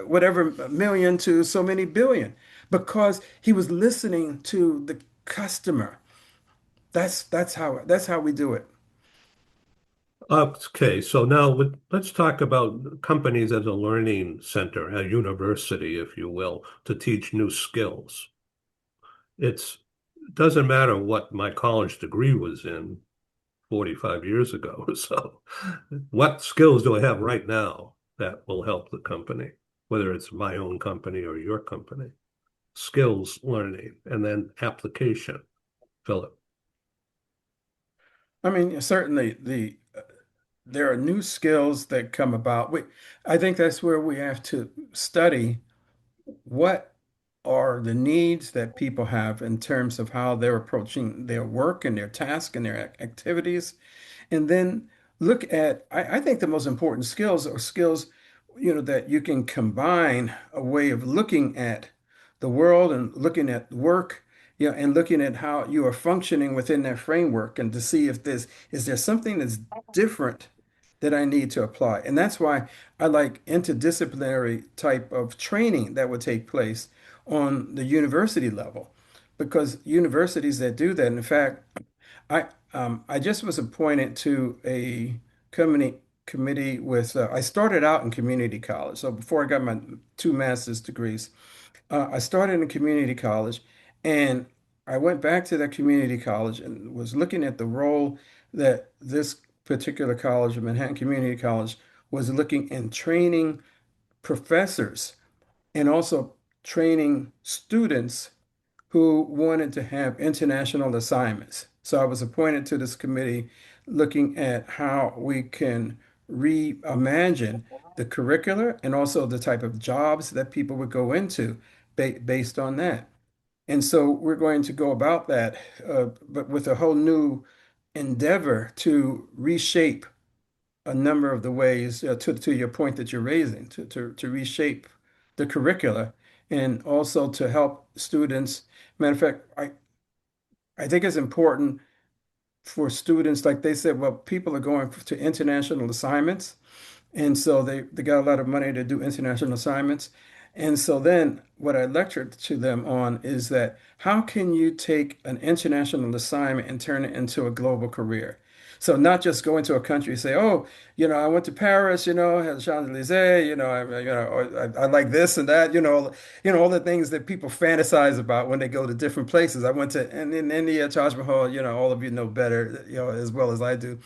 whatever million to so many billion, because he was listening to the customer. That's how we do it. Okay, so now let's talk about companies as a learning center, a university, if you will, to teach new skills. It doesn't matter what my college degree was in 45 years ago. So what skills do I have right now that will help the company, whether it's my own company or your company? Skills learning and then application. Philip. I mean, certainly there are new skills that come about. I think that's where we have to study what are the needs that people have in terms of how they're approaching their work and their task and their activities. And then I think the most important skills are skills, that you can combine a way of looking at the world and looking at work, and looking at how you are functioning within that framework and to see if is there something that's different that I need to apply. And that's why I like interdisciplinary type of training that would take place on the university level, because universities that do that, in fact, I just was appointed to a committee with. I started out in community college, so before I got my two master's degrees, I started in community college, and I went back to that community college and was looking at the role that this particular college, Manhattan Community College, was looking in training professors and also training students who wanted to have international assignments. So I was appointed to this committee looking at how we can reimagine the curricula and also the type of jobs that people would go into based on that. And so we're going to go about that, but with a whole new endeavor to reshape a number of the ways, to your point that you're raising, to reshape the curricula and also to help students. Matter of fact, I think it's important for students, like they said, well, people are going to international assignments. And so they got a lot of money to do international assignments. And so then what I lectured to them on is that how can you take an international assignment and turn it into a global career? So not just go into a country and say, oh, I went to Paris, had the Champs-Élysées, or I like this and that, all the things that people fantasize about when they go to different places. I went to and in India, Taj Mahal, all of you know better, as well as I do.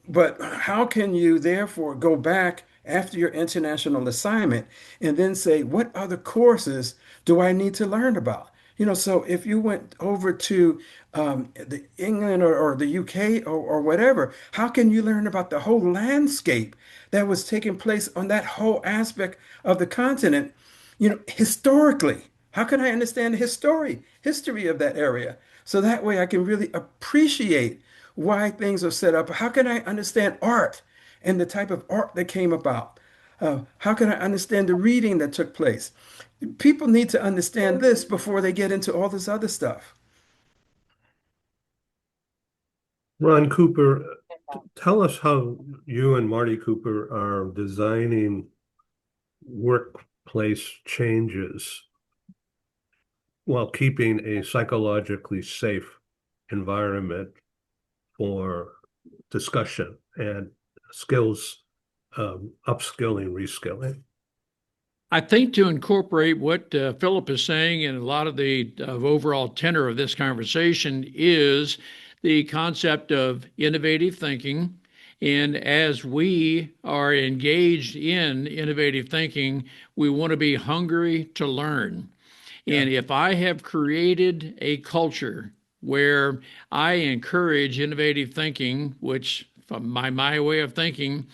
But how can you therefore go back after your international assignment and then say, what other courses do I need to learn about? So if you went over to the England or the UK or whatever, how can you learn about the whole landscape that was taking place on that whole aspect of the continent, historically? How can I understand the history of that area? So that way I can really appreciate why things are set up. How can I understand art and the type of art that came about? How can I understand the reading that took place? People need to understand this before they get into all this other stuff. Ron Cooper, tell us how you and Marty Cooper are designing workplace changes while keeping a psychologically safe environment for discussion and skills, upskilling, reskilling. I think to incorporate what Philip is saying and a lot of the overall tenor of this conversation is the concept of innovative thinking. And as we are engaged in innovative thinking, we want to be hungry to learn. And if I have created a culture where I encourage innovative thinking, which from my way of thinking,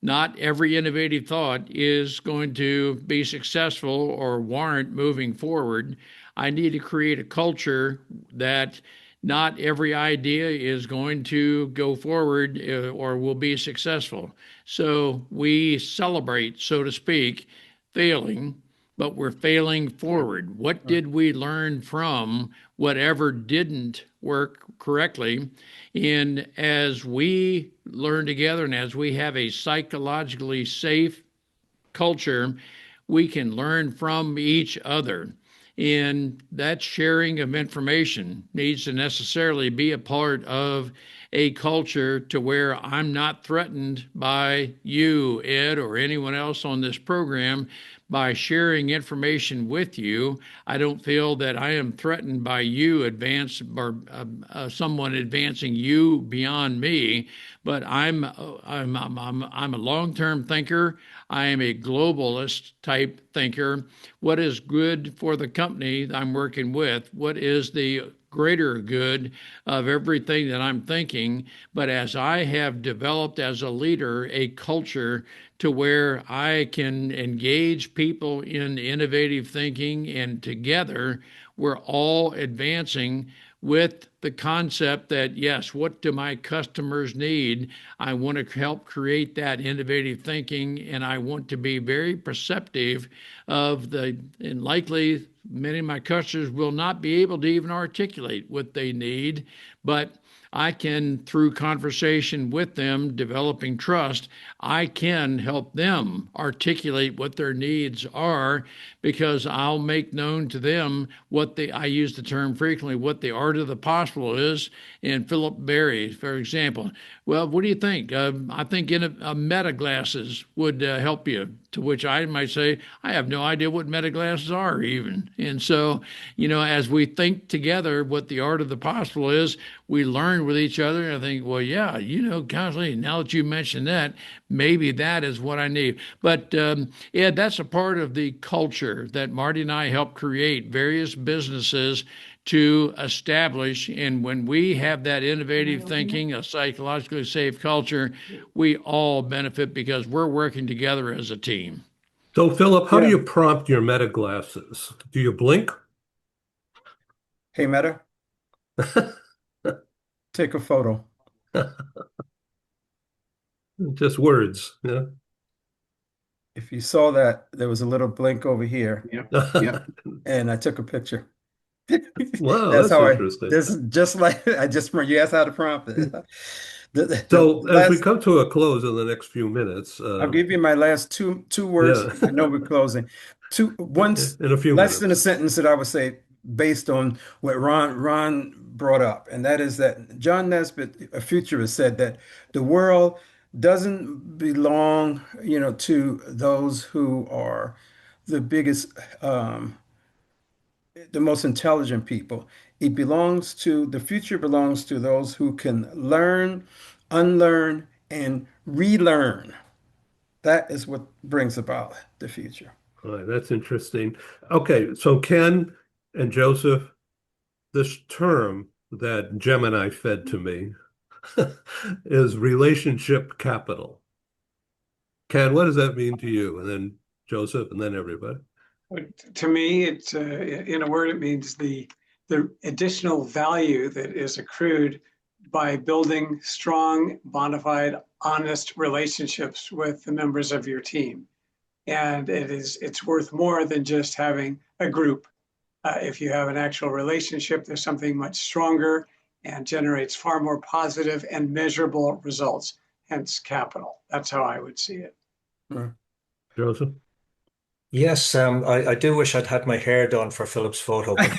not every innovative thought is going to be successful or warrant moving forward. I need to create a culture that not every idea is going to go forward or will be successful. So we celebrate, so to speak, failing, but we're failing forward. What did we learn from whatever didn't work correctly? And as we learn together and as we have a psychologically safe culture, we can learn from each other. And that sharing of information needs to necessarily be a part of a culture to where I'm not threatened by you, Ed, or anyone else on this program. By sharing information with you, I don't feel that I am threatened by you someone advancing you beyond me. But I'm a long-term thinker. I am a globalist type thinker. What is good for the company I'm working with? What is the greater good of everything that I'm thinking? But as I have developed as a leader a culture to where I can engage people in innovative thinking, and together we're all advancing with the concept that, yes, what do my customers need? I want to help create that innovative thinking, and I want to be very perceptive of and likely many of my customers will not be able to even articulate what they need, but I can, through conversation with them, developing trust, I can help them articulate what their needs are, because I'll make known to them I use the term frequently, what the art of the possible is. And Philip Berry, for example, well, what do you think? I think meta glasses would help you. To which I might say, I have no idea what meta glasses are even. And so, as we think together what the art of the possible is, we learn with each other. And I think, well, yeah, constantly, now that you mentioned that, maybe that is what I need. But Ed, that's a part of the culture that Marty and I help create various businesses to establish. And when we have that innovative thinking, a psychologically safe culture, we all benefit because we're working together as a team. So, Philip, how do you prompt your meta glasses? Do you blink? Hey, Meta, take a photo. Just words, yeah. If you saw that, there was a little blink over here, Yeah. and I took a picture. Wow, That's that's how interesting. this is just like you asked how to prompt it. So, as we come to a close in the next few minutes, I'll give you my last two words. Yeah. I know we're closing. Once in a few less than a minutes. sentence that I would say based on what Ron brought up, and that is that John Nesbitt, a futurist, said that the world doesn't belong, to those who are the biggest, the most intelligent people. The future belongs to those who can learn, unlearn, and relearn. That is what brings about the future. All right, that's interesting. Okay, so Ken and Joseph, this term that Gemini fed to me is relationship capital. Ken, what does that mean to you? And then Joseph, and then everybody. To me, it's in a word, it means the additional value that is accrued by building strong, bona fide, honest relationships with the members of your team. And it's worth more than just having a group. If you have an actual relationship, there's something much stronger and generates far more positive and measurable results, hence capital. That's how I would see it. Joseph? Yes, I do wish I'd had my hair done for Philip's photo, but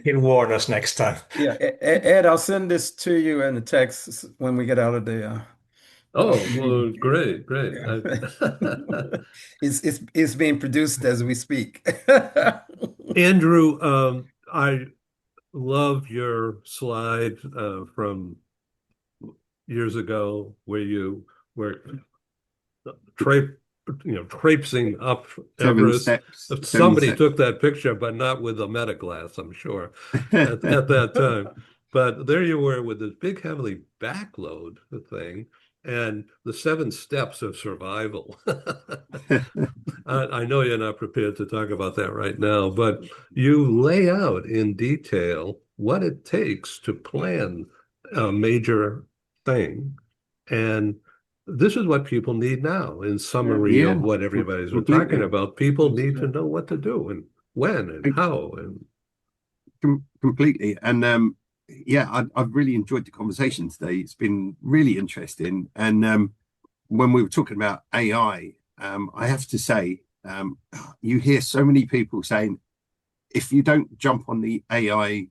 he'll warn us next time. Yeah, Ed, I'll send this to you in the text when we get out of the Oh, well, great, great. Yeah. It's being produced as we speak. Andrew, I love your slide from years ago where you were traipsing up 7 Everest. steps. 7 Somebody steps. took that picture, but not with a meta glass, I'm sure, at that time. But there you were with this big, heavily backload thing and the 7 steps of survival. I know you're not prepared to talk about that right now, but you lay out in detail what it takes to plan a major thing. And this is what people need now. In summary Yeah, of what everybody's been completely. talking about, people need to know what to do and when and how. And Completely. And yeah, I've really enjoyed the conversation today. It's been really interesting. And when we were talking about AI, I have to say, you hear so many people saying, if you don't jump on the AI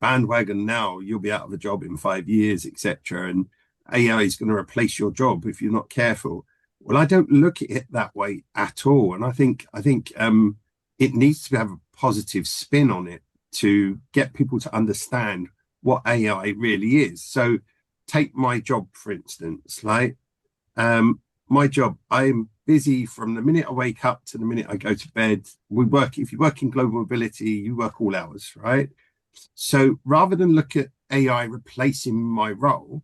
bandwagon now, you'll be out of a job in 5 years, etc. And AI is going to replace your job if you're not careful. Well, I don't look at it that way at all. And I think it needs to have a positive spin on it to get people to understand what AI really is. So take my job, for instance, like my job, I'm busy from the minute I wake up to the minute I go to bed. If you work in global mobility, you work all hours, right? So rather than look at AI replacing my role,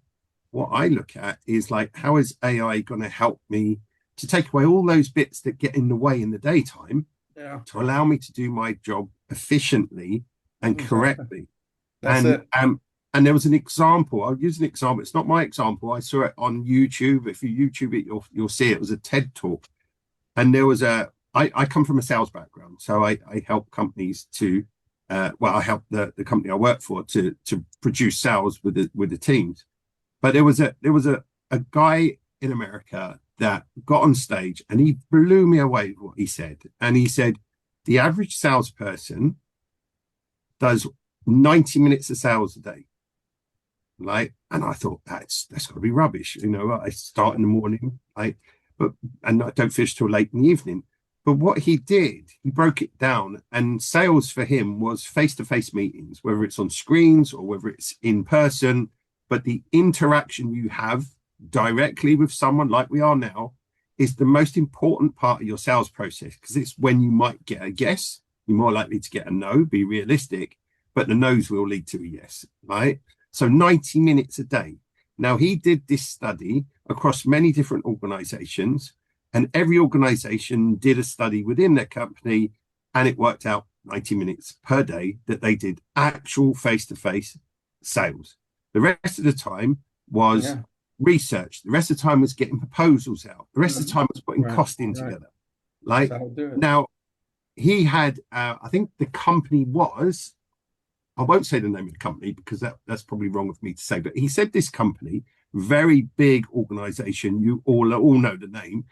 what I look at is like, how is AI going to help me to take away all those bits that get in the way in the daytime to allow me to do my job efficiently and correctly. That's it. And there was an example. I'll use an example. It's not my example. I saw it on YouTube. If you YouTube it, you'll see it. It was a TED talk. And there was I come from a sales background. So I help companies to, I help the company I work for to produce sales with the teams. But there was a guy in America that got on stage and he blew me away with what he said. And he said, the average salesperson does 90 minutes of sales a day. Like, and I thought that's got to be rubbish. I start in the morning, and I don't finish till late in the evening. But what he did, he broke it down, and sales for him was face-to-face meetings, whether it's on screens or whether it's in person. But the interaction you have directly with someone like we are now is the most important part of your sales process, because it's when you might get a yes. You're more likely to get a no, be realistic, but the no's will lead to a yes, right? So 90 minutes a day. Now, he did this study across many different organizations, and every organization did a study within their company, and it worked out 90 minutes per day that they did actual face-to-face sales. The rest of the time was research. The rest of the time was getting proposals out. The rest of the time was putting costing together. Like, now, he had, I think the company was, I won't say the name of the company because that's probably wrong of me to say, but he said this company, very big organization, you all know the name.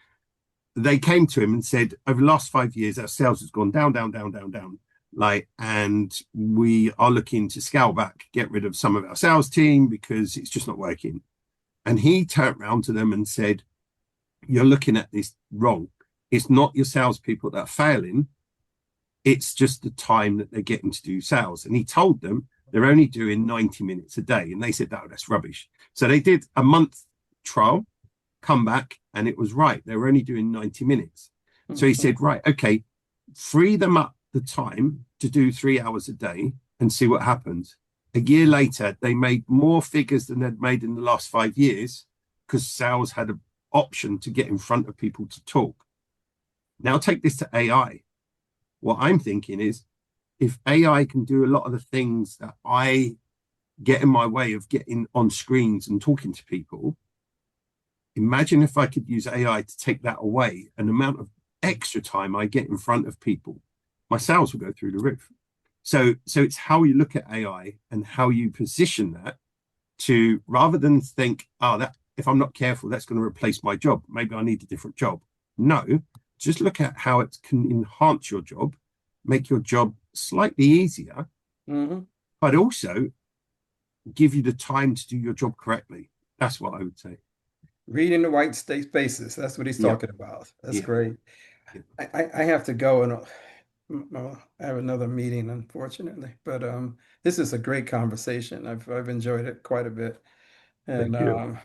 They came to him and said, over the last 5 years, our sales has gone down, down, down, down, down. Like, and we are looking to scale back, get rid of some of our sales team because it's just not working. And he turned around to them and said, you're looking at this wrong. It's not your salespeople that are failing. It's just the time that they're getting to do sales. And he told them they're only doing 90 minutes a day. And they said, no, that's rubbish. So they did a month trial, come back, and it was right. They were only doing 90 minutes. So he said, right, okay, free them up the time to do 3 hours a day and see what happens. A year later, they made more figures than they'd made in the last 5 years because sales had an option to get in front of people to talk. Now take this to AI. What I'm thinking is, if AI can do a lot of the things that I get in my way of getting on screens and talking to people, imagine if I could use AI to take that away, and the amount of extra time I get in front of people, my sales will go through the roof. So it's how you look at AI and how you position that to, rather than think, oh, that if I'm not careful, that's going to replace my job. Maybe I need a different job. No, just look at how it can enhance your job, make your job slightly easier, Hmm. but also give you the time to do your job correctly. That's what I would say. Reading the white spaces. That's what he's Yeah. talking about. That's Yeah. great. Yeah. I have to go and I have another meeting, unfortunately. But this is a great conversation. I've enjoyed it quite a bit. And Thank you.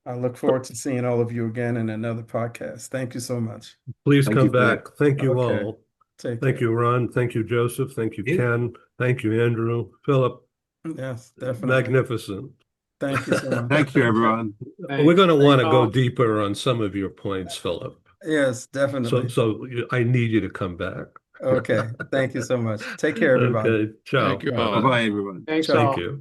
I look forward to seeing all of you again in another podcast. Thank you so much. Please Thank come you, Philip. back. Thank you Okay. all. Take Thank care. you, Ron. Thank you, Joseph. Thank you, Yeah. Ken. Thank you, Andrew. Philip, Yes, definitely. magnificent. Thank you so much. Thank you, everyone. We're going to want to go Thank deeper on some of your points, Philip. Yes, definitely. I need you to come back. Okay. Thank you so much. Take care, everybody. Okay, ciao. Thank you Bye. all. Bye-bye, everyone. Thanks Ciao. all. Thank you.